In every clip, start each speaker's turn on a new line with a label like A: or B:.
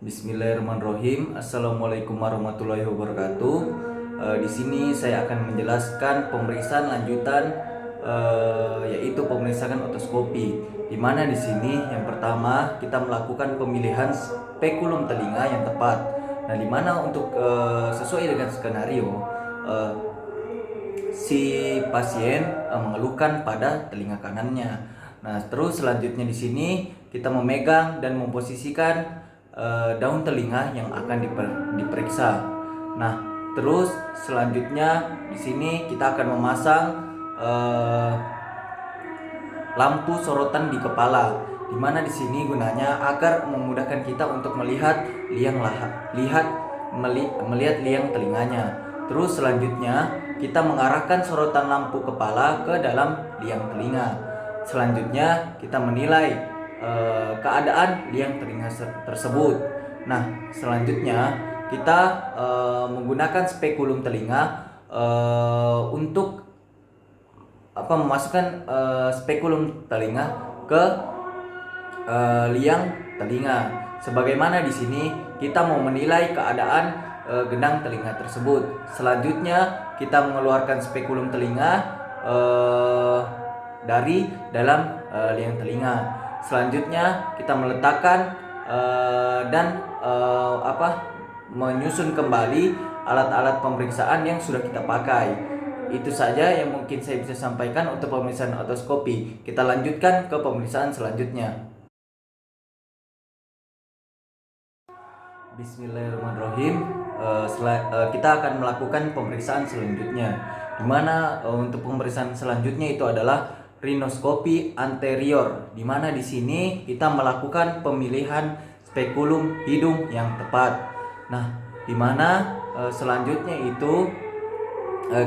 A: Bismillahirrahmanirrahim. Assalamualaikum warahmatullahi wabarakatuh. Di sini saya akan menjelaskan pemeriksaan lanjutan yaitu pemeriksaan otoskopi. Di mana di sini yang pertama kita melakukan pemilihan spekulum telinga yang tepat. Nah, di mana untuk sesuai dengan skenario si pasien mengeluhkan pada telinga kanannya. Nah, terus selanjutnya di sini kita memegang dan memposisikan daun telinga yang akan diperiksa. Nah, terus selanjutnya di sini kita akan memasang lampu sorotan di kepala, di mana di sini gunanya agar memudahkan kita untuk melihat liang telinganya. Terus selanjutnya kita mengarahkan sorotan lampu kepala ke dalam liang telinga. Selanjutnya kita menilai keadaan liang telinga tersebut. Nah, selanjutnya kita menggunakan spekulum telinga untuk memasukkan spekulum telinga ke liang telinga. Sebagaimana di sini kita mau menilai keadaan gendang telinga tersebut. Selanjutnya kita mengeluarkan spekulum telinga dari dalam liang telinga. Selanjutnya kita meletakkan dan menyusun kembali alat-alat pemeriksaan yang sudah kita pakai. Itu saja yang mungkin saya bisa sampaikan untuk pemeriksaan otoskopi. Kita lanjutkan ke pemeriksaan selanjutnya. Bismillahirrahmanirrahim. Kita akan melakukan pemeriksaan selanjutnya, di mana untuk pemeriksaan selanjutnya itu adalah rinoskopi anterior, di mana di sini kita melakukan pemilihan spekulum hidung yang tepat. Nah, di mana selanjutnya itu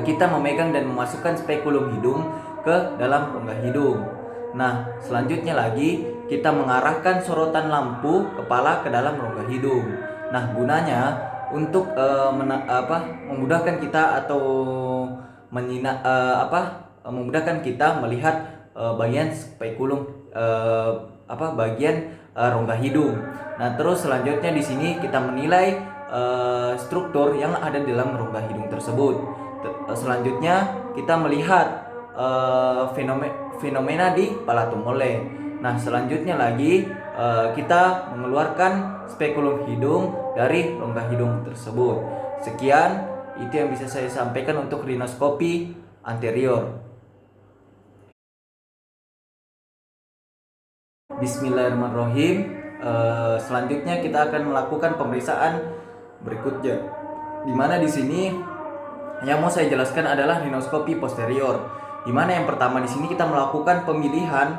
A: kita memegang dan memasukkan spekulum hidung ke dalam rongga hidung. Nah, selanjutnya lagi kita mengarahkan sorotan lampu kepala ke dalam rongga hidung. Nah, gunanya untuk memudahkan kita atau memudahkan kita melihat bagian spekulum bagian rongga hidung. Nah, terus selanjutnya di sini kita menilai struktur yang ada di dalam rongga hidung tersebut. Selanjutnya kita melihat fenomena di palatum mole. Nah, selanjutnya lagi kita mengeluarkan spekulum hidung dari rongga hidung tersebut. Sekian itu yang bisa saya sampaikan untuk rinoskopi anterior. Bismillahirrahmanirrahim. Selanjutnya kita akan melakukan pemeriksaan berikutnya, di mana di sini yang mau saya jelaskan adalah rinoskopi posterior, di mana yang pertama di sini kita melakukan pemilihan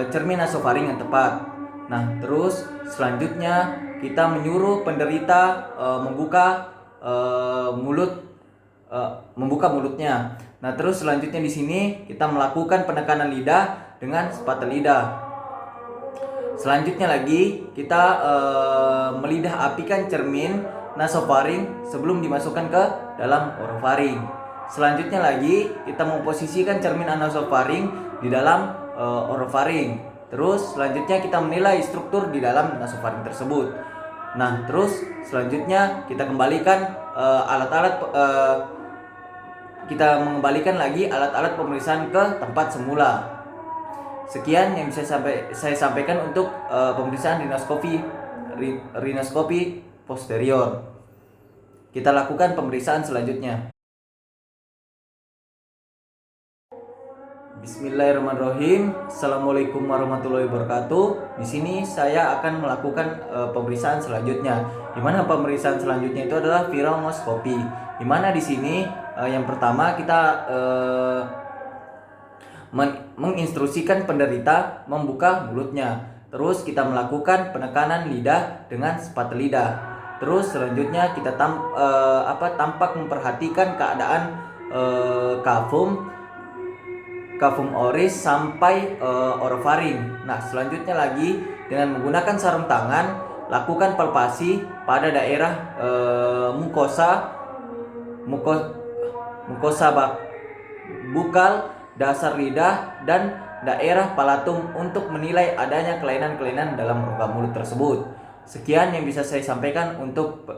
A: cermin nasofaring yang tepat. Nah, terus selanjutnya kita menyuruh penderita membuka mulutnya. Nah, terus selanjutnya di sini kita melakukan penekanan lidah dengan sepatel lidah. Selanjutnya lagi kita melidah apikan cermin nasofaring sebelum dimasukkan ke dalam orofaring. Selanjutnya lagi kita memposisikan cermin nasofaring di dalam orofaring. Terus selanjutnya kita menilai struktur di dalam nasofaring tersebut. Nah, terus selanjutnya kita kembalikan kita mengembalikan lagi alat-alat pemeriksaan ke tempat semula. Sekian yang bisa saya sampaikan untuk pemeriksaan rinoskopi posterior. Kita lakukan pemeriksaan selanjutnya. Bismillahirrahmanirrahim. Assalamualaikum warahmatullahi wabarakatuh. Di sini saya akan melakukan pemeriksaan selanjutnya, di mana pemeriksaan selanjutnya itu adalah pyromnoskopi, di mana di sini yang pertama kita menginstruksikan penderita membuka mulutnya. Terus kita melakukan penekanan lidah dengan sepatel lidah. Terus selanjutnya kita tampak memperhatikan keadaan kafum oris sampai orofaring. Nah, selanjutnya lagi dengan menggunakan sarung tangan lakukan palpasi pada daerah mukosa bukal, dasar lidah, dan daerah palatum untuk menilai adanya kelainan-kelainan dalam rongga mulut tersebut. Sekian yang bisa saya sampaikan untuk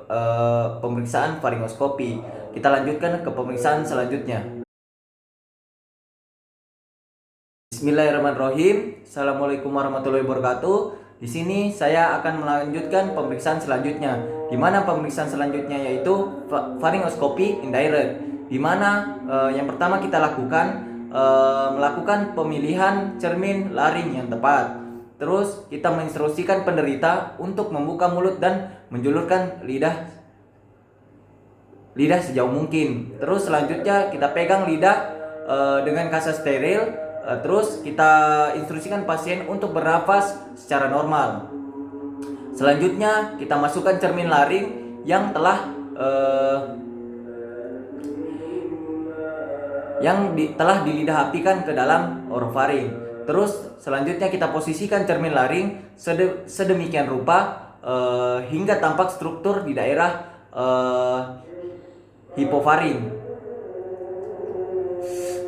A: pemeriksaan faringoskopi. Kita lanjutkan ke pemeriksaan selanjutnya. Bismillahirrahmanirrahim. Assalamualaikum warahmatullahi wabarakatuh. Di sini saya akan melanjutkan pemeriksaan selanjutnya. Di mana pemeriksaan selanjutnya yaitu faringoskopi indirect. Di mana yang pertama kita lakukan melakukan pemilihan cermin laring yang tepat. Terus kita menginstruksikan penderita untuk membuka mulut dan menjulurkan lidah sejauh mungkin. Terus selanjutnya kita pegang lidah dengan kaca steril. Terus kita instruksikan pasien untuk bernafas secara normal. Selanjutnya kita masukkan cermin laring yang telah dilidah apikan ke dalam orofaring. Terus selanjutnya kita posisikan cermin laring sedemikian rupa hingga tampak struktur di daerah hipofaring.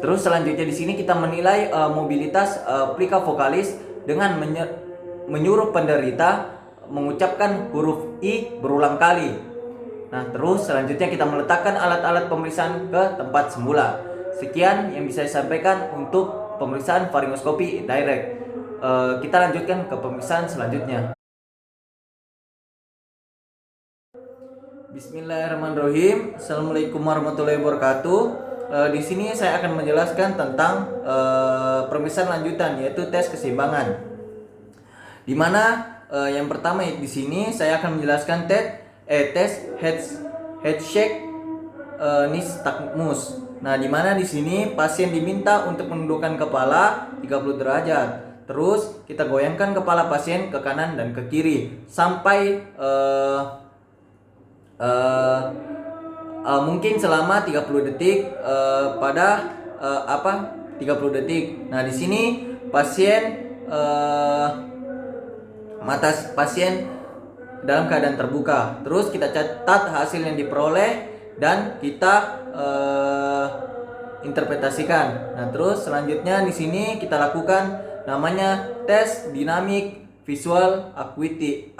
A: Terus selanjutnya di sini kita menilai mobilitas plika vokalis dengan menyuruh penderita mengucapkan huruf I berulang kali. Nah, terus selanjutnya kita meletakkan alat-alat pemeriksaan ke tempat semula. Sekian yang bisa saya sampaikan untuk pemeriksaan faringoskopi indirect. Kita lanjutkan ke pemeriksaan selanjutnya. Bismillahirrahmanirrahim. Assalamualaikum warahmatullahi wabarakatuh. Di sini saya akan menjelaskan tentang pemeriksaan lanjutan yaitu tes keseimbangan. Di mana yang pertama di sini saya akan menjelaskan tes head shake nystagmus. Nah, di mana di sini pasien diminta untuk menundukkan kepala 30 derajat. Terus kita goyangkan kepala pasien ke kanan dan ke kiri sampai mungkin selama 30 detik 30 detik. Nah, di sini mata pasien dalam keadaan terbuka. Terus kita catat hasil yang diperoleh dan kita interpretasikan. Nah, terus selanjutnya di sini kita lakukan namanya tes dinamik visual acuity,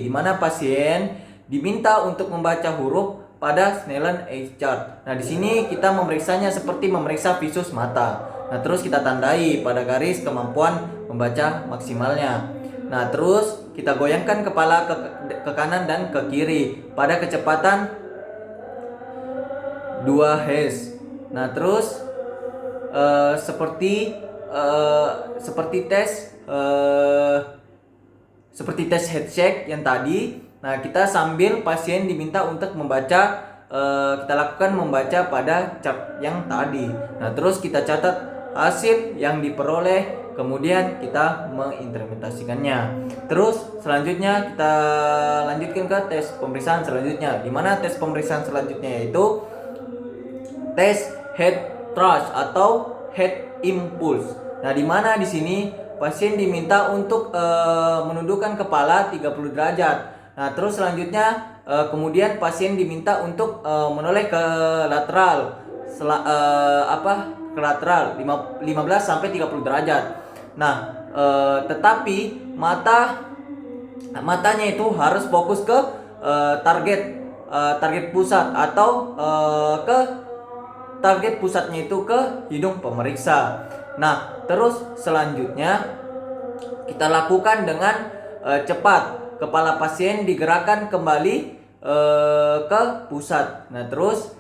A: di mana pasien diminta untuk membaca huruf pada Snellen Eye Chart. Nah, di sini kita memeriksanya seperti memeriksa visus mata. Nah, terus kita tandai pada garis kemampuan membaca maksimalnya. Nah, terus kita goyangkan kepala ke kanan dan ke kiri pada kecepatan 2 Hz. Nah, terus seperti tes head shake yang tadi. Nah, kita sambil pasien diminta untuk membaca, kita lakukan membaca pada chart yang tadi. Nah, terus kita catat hasil yang diperoleh, kemudian kita mengimplementasikannya. Terus selanjutnya kita lanjutkan ke tes pemeriksaan selanjutnya, di mana tes pemeriksaan selanjutnya yaitu tes head thrust atau head impulse. Nah, di mana di sini pasien diminta untuk menundukkan kepala 30 derajat. Nah, terus selanjutnya kemudian pasien diminta untuk menoleh ke lateral ke lateral 15 sampai 30 derajat. Nah, tetapi matanya itu harus fokus ke target pusat atau ke target pusatnya itu ke hidung pemeriksa. Nah, terus selanjutnya kita lakukan dengan cepat. Kepala pasien digerakkan kembali ke pusat. Nah, terus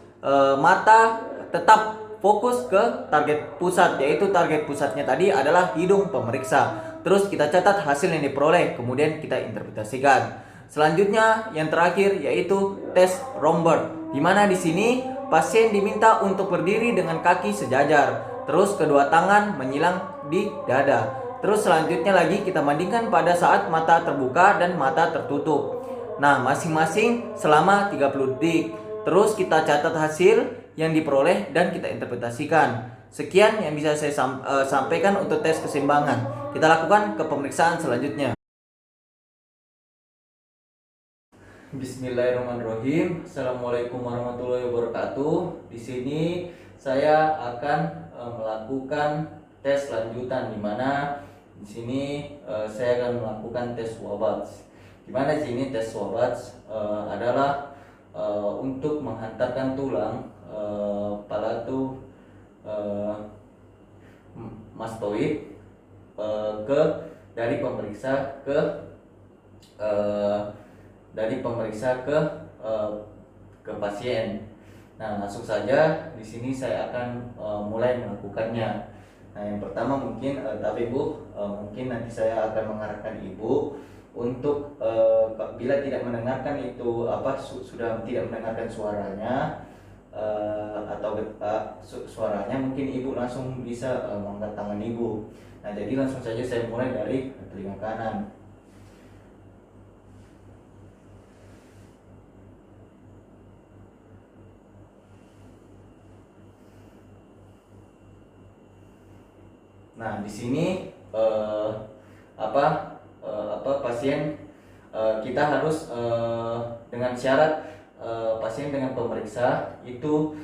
A: mata tetap fokus ke target pusat, yaitu target pusatnya tadi adalah hidung pemeriksa. Terus kita catat hasil yang diperoleh, kemudian kita interpretasikan. Selanjutnya yang terakhir yaitu tes Romberg, di mana di sini pasien diminta untuk berdiri dengan kaki sejajar, terus kedua tangan menyilang di dada. Terus selanjutnya lagi kita bandingkan pada saat mata terbuka dan mata tertutup. Nah, masing-masing selama 30 detik. Terus kita catat hasil yang diperoleh dan kita interpretasikan. Sekian yang bisa saya sampaikan untuk tes keseimbangan. Kita lakukan ke pemeriksaan selanjutnya. Bismillahirrahmanirrahim. Assalamualaikum warahmatullahi wabarakatuh. Di sini saya akan melakukan tes lanjutan, di mana di sini saya akan melakukan tes Wabash. Dimana di sini tes Swartz adalah untuk menghantarkan tulang palato eh, mastoid ke dari pemeriksa ke eh, eh, ke pasien. Nah, langsung saja di sini saya akan mulai melakukannya. Nah, yang pertama mungkin tapi Bu, mungkin nanti saya akan mengarahkan Ibu untuk bila tidak mendengarkan itu sudah tidak mendengarkan suaranya atau suaranya, mungkin Ibu langsung bisa mengangkat tangan Ibu. Nah, jadi langsung saja saya mulai dari telinga kanan. Nah, di sini pasien kita harus dengan syarat pasien dengan pemeriksa itu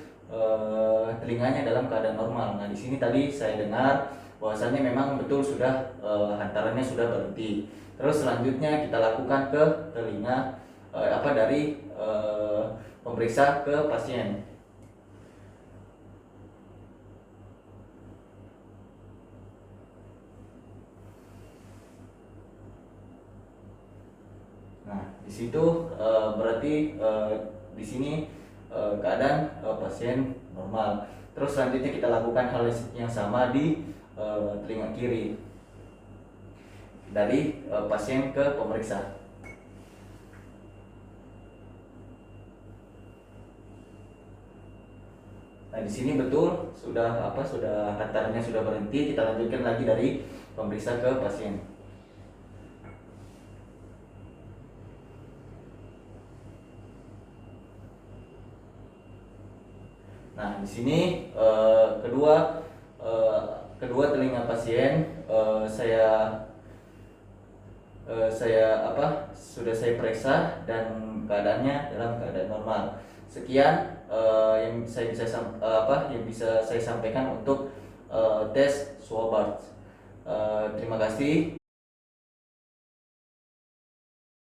A: telinganya dalam keadaan normal. Nah, di sini tadi saya dengar bahwasannya memang betul sudah hantarannya sudah berhenti. Terus selanjutnya kita lakukan ke telinga dari pemeriksa ke pasien. Nah, di situ berarti di sini keadaan pasien normal. Terus selanjutnya kita lakukan hal yang sama di telinga kiri dari pasien ke pemeriksa. Nah, di sini betul sudah hantarannya sudah berhenti. Kita lanjutkan lagi dari pemeriksa ke pasien. Nah, di sini kedua telinga pasien sudah saya periksa dan keadaannya dalam keadaan normal. Sekian yang bisa saya sampaikan untuk tes Swartz. Terima kasih.